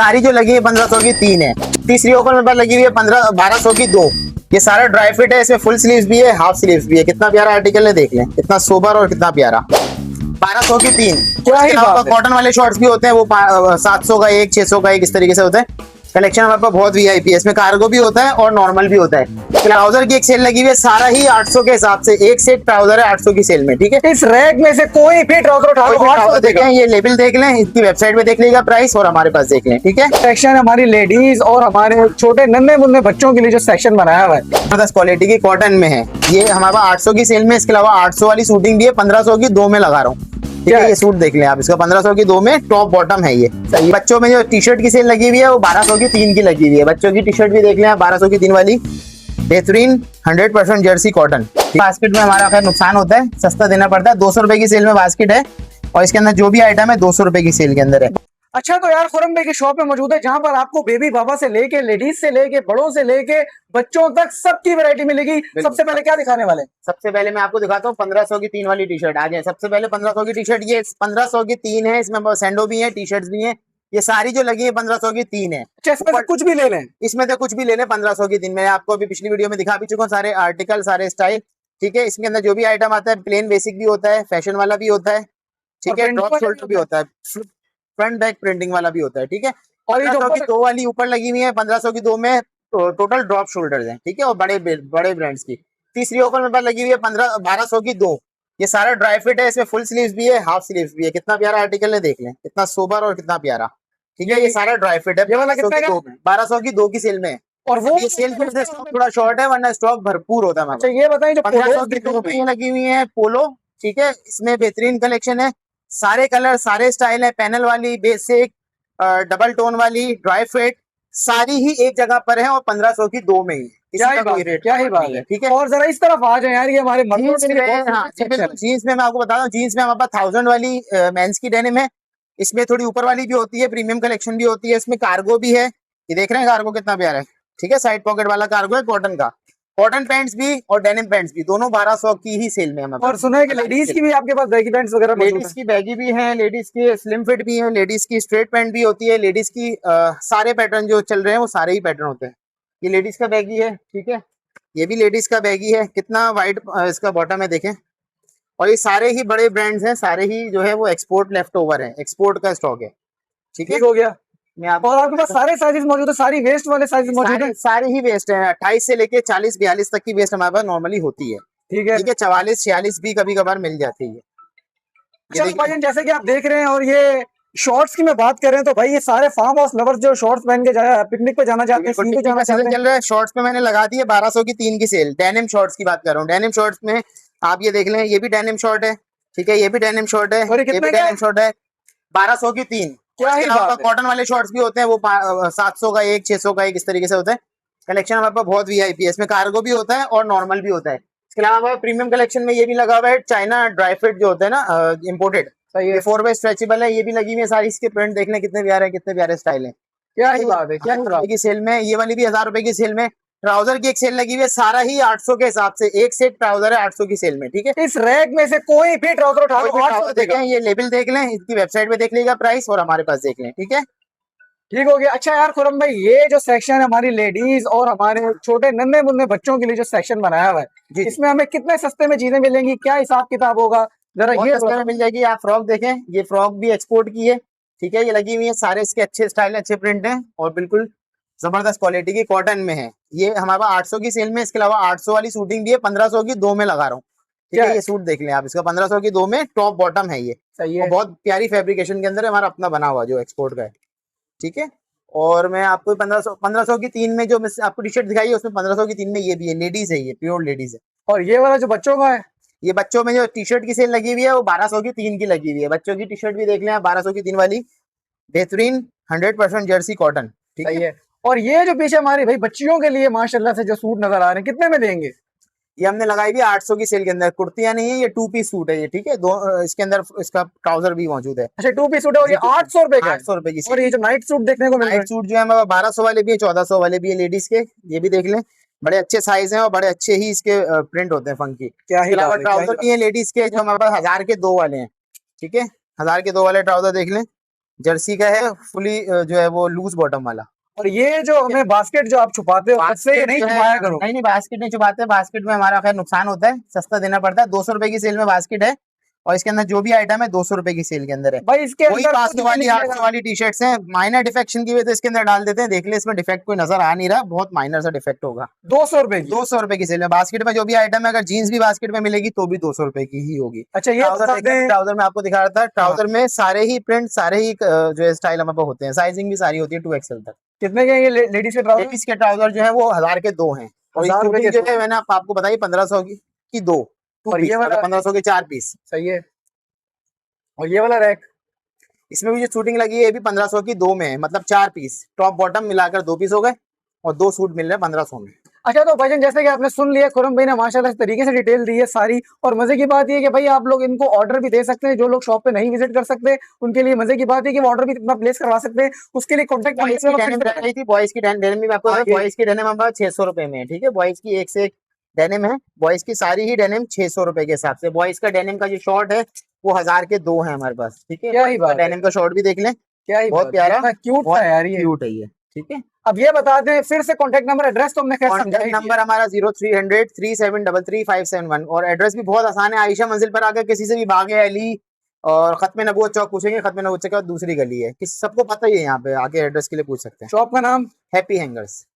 सारी जो लगी है 1500 की 3 है। तीसरी ऑफर मेरे पास लगी हुई है 1200 की 2। ये सारा ड्राई फिट है, इसमें फुल स्लीव्स भी है, हाफ स्लीव्स भी है। कितना प्यारा आर्टिकल है, देख लें कितना सोबर और कितना प्यारा। 1200 की 3। कॉटन वाले शॉर्ट्स भी होते हैं, वो 700 का एक, 600 का एक, इस तरीके से होते हैं। कलेक्शन हमारे पास बहुत वीआईपी है, इसमें कार्गो भी होता है और नॉर्मल भी होता है। ट्राउजर की एक सेल लगी हुई है, सारा ही 800 के हिसाब से। एक सेट ट्राउजर है 800 की सेल में, ठीक है। इस रैक में से कोई भी ट्राउजर उठा लो, 800 देखें, ये लेबल देख लें, इसकी वेबसाइट पे देख लीजिएगा प्राइस, और हमारे पास देख लें, ठीक है। सेक्शन हमारी लेडीज और हमारे छोटे नन्हे मुन्ने बच्चों के लिए जो सेक्शन बनाया हुआ है, जबरदस्त क्वालिटी की कॉटन में है। ये हमारे पास 800 की सेल में, इसके अलावा 800 वाली शूटिंग भी है, 1500 की 2 में लगा रहा हूँ, ठीक है। ये सूट देख लें आप, इसका 1500 की 2 में टॉप बॉटम है ये। सही। बच्चों में जो टी शर्ट की सेल लगी हुई है वो 1200 की 3 की लगी हुई है। बच्चों की टी शर्ट भी देख लें आप, 1200 की 3 वाली, बेहतरीन 100% जर्सी कॉटन। बास्केट में हमारा खैर नुकसान होता है, सस्ता देना पड़ता है। 200 रुपए की सेल में बास्केट है, और इसके अंदर जो भी आइटम है 200 रुपए की सेल के अंदर है। अच्छा तो यार खुरम भाई की शॉप में मौजूद है, जहां पर आपको बेबी बाबा से लेके लेडीज से लेके बड़ों से लेके बच्चों तक सबकी वैरायटी मिलेगी। सबसे पहले क्या दिखाने वाले हैं? सबसे पहले मैं आपको दिखाता हूँ 1500 की 3 वाली टी शर्ट। आ जाए, सबसे पहले 1500 की टी शर्ट, ये 1500 की 3 है। इसमें सैंडो भी है, टी शर्ट्स भी है। ये सारी जो लगी है 1500 की 3 है। अच्छा, इसमें से कुछ भी ले लें? इसमें से कुछ भी ले लें 1500 की 3। मैं आपको अभी पिछली वीडियो में दिखा भी चुका हूँ सारे आर्टिकल, सारे स्टाइल, ठीक है। इसके अंदर जो भी आइटम आता है, प्लेन बेसिक भी होता है, फैशन वाला भी होता है, ठीक है, ड्रॉप शोल्डर भी होता है, फ्रंट बैक प्रिंटिंग वाला भी होता है, ठीक है। और ये जो 2 वाली ऊपर लगी हुई है 1500 की 2 में टोटल ड्रॉप शोल्डर्स हैं, ठीक है, और बड़े बड़े ब्रांड्स की। तीसरी ऑफर मेरे पास लगी हुई है 1200 की 2। ये सारा ड्राई फिट है, इसमें फुल स्लीव्स भी है, हाफ स्लीव्स भी है। कितना प्यारा आर्टिकल है, देख लें कितना सोबर और कितना प्यारा, ठीक है। ये सारा ड्राई फिट है, 1200 की 2 की सेल में। और वो ये सेल की वजह से स्टॉक थोड़ा शॉर्ट है, वरना स्टॉक भरपूर होता है। अच्छा ये बताइए, जो 1500 की 2 में लगी हुई है पोलो, ठीक है। इसमें बेहतरीन कलेक्शन है, सारे कलर, सारे स्टाइल है। पैनल वाली, बेसिक, डबल टोन वाली, ड्राई फिट, सारी ही एक जगह पर है, और 1500 की 2 में ही। क्या ही बात है, ठीक है। और जरा इस तरफ आ जाए यार, ये हमारे जीन्स में मैं आपको बता दूं, जीन्स में हमारे पास 1000 वाली मेंस की डेनिम है। इसमें थोड़ी ऊपर वाली भी होती है, प्रीमियम कलेक्शन भी होती है। इसमें कार्गो भी है, ये देख रहे हैं कार्गो कितना प्यारा है, ठीक है। साइड पॉकेट वाला कार्गो है, कॉटन का। कॉटन पैंट्स भी और डेनिम पैंट्स भी, दोनों 1200 की ही सेल में है। और सुना है कि लेडीज की भी आपके पास बैगी पैंट्स वगैरह मौजूद लेडीज की बैगी भी है, लेडीज की स्लिम फिट भी है, लेडीज की स्ट्रेट पैंट भी होती है, लेडीज की सारे पैटर्न जो चल रहे हैं वो सारे ही पैटर्न होते हैं। ये लेडीज का बैगी है, ठीक है। ये भी लेडीज का बैगी है, कितना वाइड इसका बॉटम है, देखें। और ये सारे ही बड़े ब्रांड्स हैं, सारे ही जो है वो एक्सपोर्ट लेफ्ट ओवर है, एक्सपोर्ट का स्टॉक है, ठीक है। हो गया। मैं आप और आपके पास सारे साइजेस मौजूद है, सारी वेस्ट वाले साइजेस मौजूद है? सारे ही वेस्ट है, 28 से लेके 40-42 तक की वेस्ट हमारे पास नॉर्मली होती है, ठीक है। 44-46 भी कभी कभार मिल जाती है। चलो भाईजान, जैसे कि आप देख रहे हैं, और ये शॉर्ट्स की मैं बात करें तो भाई ये सारे फार्म हाउस लवर्स जो शॉर्ट्स पहन के जाए पिकनिक पे जाना चाहते हैं, सीन पे जाना चाहते हैं। चल रहा है शॉर्ट्स पे मैंने लगा दी है 1200 की 3 की सेल। डेनिम शॉर्ट्स की बात कर रहा हूँ। डेनिम शॉर्ट्स में आप ये देख लें, ये भी डेनिम शॉर्ट है, ठीक है। ये भी डेनिम शॉर्ट है, ये भी डेनिम शॉर्ट है, 1200 की 3। कॉटन वाले शॉर्ट्स भी होते हैं, वो 700 का एक, 600 का एक, इस तरीके से होता है। कलेक्शन हमारे पास बहुत वीआईपी है, इसमें कार्गो भी होता है और नॉर्मल भी होता है। इसके अलावा प्रीमियम कलेक्शन में ये भी लगा हुआ है, चाइना ड्राई फिट जो होता है ना, इम्पोर्टेड। ये 4 वे स्ट्रेचेबल है, ये भी लगी हुई है सारी। इसके प्रिंट देख लें कितने प्यारे हैं, कितने प्यारे स्टाइल है। क्या ही बात है, क्या ही बात की सेल में। ये वाली भी 1000 रुपए की सेल में। ट्राउजर की एक सेल लगी हुई है, सारा ही 800 के हिसाब से। एक सेट ट्राउजर है 800 की सेल में, ठीक है। इस रैक में से कोई भी ट्राउजर उठा लो, 800 देखें, ये लेबल देख लें, इसकी वेबसाइट पे देख लीजिएगा प्राइस, और हमारे पास देख लें, ठीक है। ठीक हो गया। अच्छा यार खुरम भाई, ये जो सेक्शन है हमारी लेडीज और हमारे छोटे नन्हे मुन्ने बच्चों के लिए जो सेक्शन बनाया हुआ है, इसमें हमें कितने सस्ते में चीजें मिलेंगी, क्या हिसाब किताब होगा, जरा ये सस्ते में मिल जाएगी। आप फ्रॉक देखें, ये फ्रॉक भी एक्सपोर्ट की है, ठीक है। ये लगी हुई है, सारे इसके अच्छे स्टाइल, अच्छे प्रिंट हैं, और बिल्कुल जबरदस्त क्वालिटी की कॉटन में है। ये हमारे पास 800 की सेल में, इसके अलावा 800 वाली शूटिंग भी है, 1500 की 2 में लगा रहा हूँ, ठीक है। ये सूट देख लें आप, इसका 1500 की 2 में टॉप बॉटम है, ये सही है। बहुत प्यारी फैब्रिकेशन के अंदर है, हमारा अपना बना हुआ जो एक्सपोर्ट का है, ठीक है। और मैं आपको 1500 की 3 में जो आपको टी शर्ट दिखाई है, उसमें 1500 की 3 में ये भी है, लेडीज है, ये प्योर लेडीज है। और ये वाला जो बच्चों का है, ये बच्चों में जो टी शर्ट की सेल लगी हुई है वो 1200 की 3 की लगी हुई है। बच्चों की टी शर्ट भी देख लें आप, 1200 की 3 वाली, बेहतरीन 100% जर्सी कॉटन, ठीक है। और ये जो पीछे हमारी भाई बच्चियों के लिए माशाल्लाह से जो सूट नजर आ रहे हैं, कितने में देंगे? ये हमने लगाई भी 800 की सेल के अंदर। कुर्तियां नहीं है, ये 2 पीस सूट है ये, ठीक है। दो इसके अंदर इसका ट्राउजर भी मौजूद है। अच्छा 2 पीस सूट है, और ये 800 रुपए का, 800 रुपए की। और ये जो नाइट सूट देखने को मिल रहा है, नाइट सूट जो है हमारे 1200 वाले भी है, 1400 वाले भी है लेडीज के, ये भी देख लें। बड़े अच्छे साइज हैं और बड़े अच्छे ही इसके प्रिंट होते हैं फंकी। क्या ही ट्राउजर भी है लेडीज के, जो हमारे पास 1000 के 2 वाले हैं, ठीक है। 1000 के 2 वाले ट्राउजर देख लें, जर्सी का है, फुली जो है वो लूज बॉटम वाला। और ये जो हमें बास्केट जो आप छुपाते हो उससे ये नहीं जो है- छुपाया करो। नहीं नहीं, बास्केट नहीं छुपाते, बास्केट में हमारा खैर नुकसान होता है, सस्ता देना पड़ता है। 200 रुपए की सेल में बास्केट है, और इसके अंदर जो भी आइटम है 200 रुपए की सेल के अंदर है। भाई इसके वही अंदर 500 वाली 800 वाली टी शर्ट्स हैं, माइनर डिफेक्शन की वजह से इसके अंदर डाल देते हैं। देख ले, इसमें डिफेक्ट कोई नजर आ नहीं रहा, बहुत माइनर सा डिफेक्ट होगा। 200 रुपए की। 200 रुपए की सेल में बास्केट में जो भी आइटम है, अगर जीन्स भी बास्केट में मिलेगी तो भी 200 रुपए की ही होगी। अच्छा ये ट्राउजर बता देखिए, दें, ट्राउजर में आपको दिखा रहा था, ट्राउजर में सारे ही प्रिंट, सारे ही जो है स्टाइल हमारे पास होते हैं, साइजिंग भी सारी होती है 2XL तक। कितने के हैं ये लेडीज के ट्राउजर? लेडीज के ट्राउजर जो है वो 1000 के 2 हैं, और 1000 रुपए शूटिंग के जो दो। है मैंने आपको बताई 1500 की 2 और ये वाला 1500 के 4 पीस। सही है। और ये वाला रैक? इसमें भी जो शूटिंग लगी है ये भी 1500 की 2 में है, मतलब 4 पीस, टॉप बॉटम मिलाकर 2 पीस हो गए, और 2 सूट मिल रहे हैं 1500 में। अच्छा तो भाईजान जैसे कि आपने सुन लिया, खुरम भाई ने माशाल्लाह इस तरीके से डिटेल दी है सारी। और मजे की बात ये है कि भाई आप लोग इनको ऑर्डर भी दे सकते हैं, जो लोग शॉप पे नहीं विजिट कर सकते उनके लिए मजे की बात है कि वो ऑर्डर भी इतना प्लेस करवा सकते हैं। उसके लिए कॉन्टेक्ट बॉयज की डेनिम रह गई थी, बॉयज की डेनिम भी आपको, बॉयज की डेनिम हमारा 600 रुपए में है, ठीक है। बॉयज की एक से एक डेनिम है, बॉयज की सारी ही डेनिम 600 रुपए के हिसाब से। बॉयज का डेनिम का जो शॉर्ट है वो 1000 के 2 है हमारे पास, ठीक है। क्या ही बात है, डेनिम का शॉर्ट भी देख लें, क्या ही बहुत प्यारा, क्यूट बहुत था यार ये। क्यूट है ये, ठीक है। अब ये बता दें फिर से कॉन्टेक्ट नंबर एड्रेस तो हमने खैर समझा कॉन्टैक्ट ही दिया। नंबर हमारा 0300 3733 और एड्रेस भी बहुत आसान है, आयशा मंजिल पर आकर किसी से भी बागे अली और खत्म नबूवत चौक पूछेंगे, खत्म नबूवत चौक के बाद दूसरी गली है, किस सबको पता ही है, यहाँ पे आके एड्रेस के लिए पूछ सकते हैं। शॉप का नाम? Happy hangers.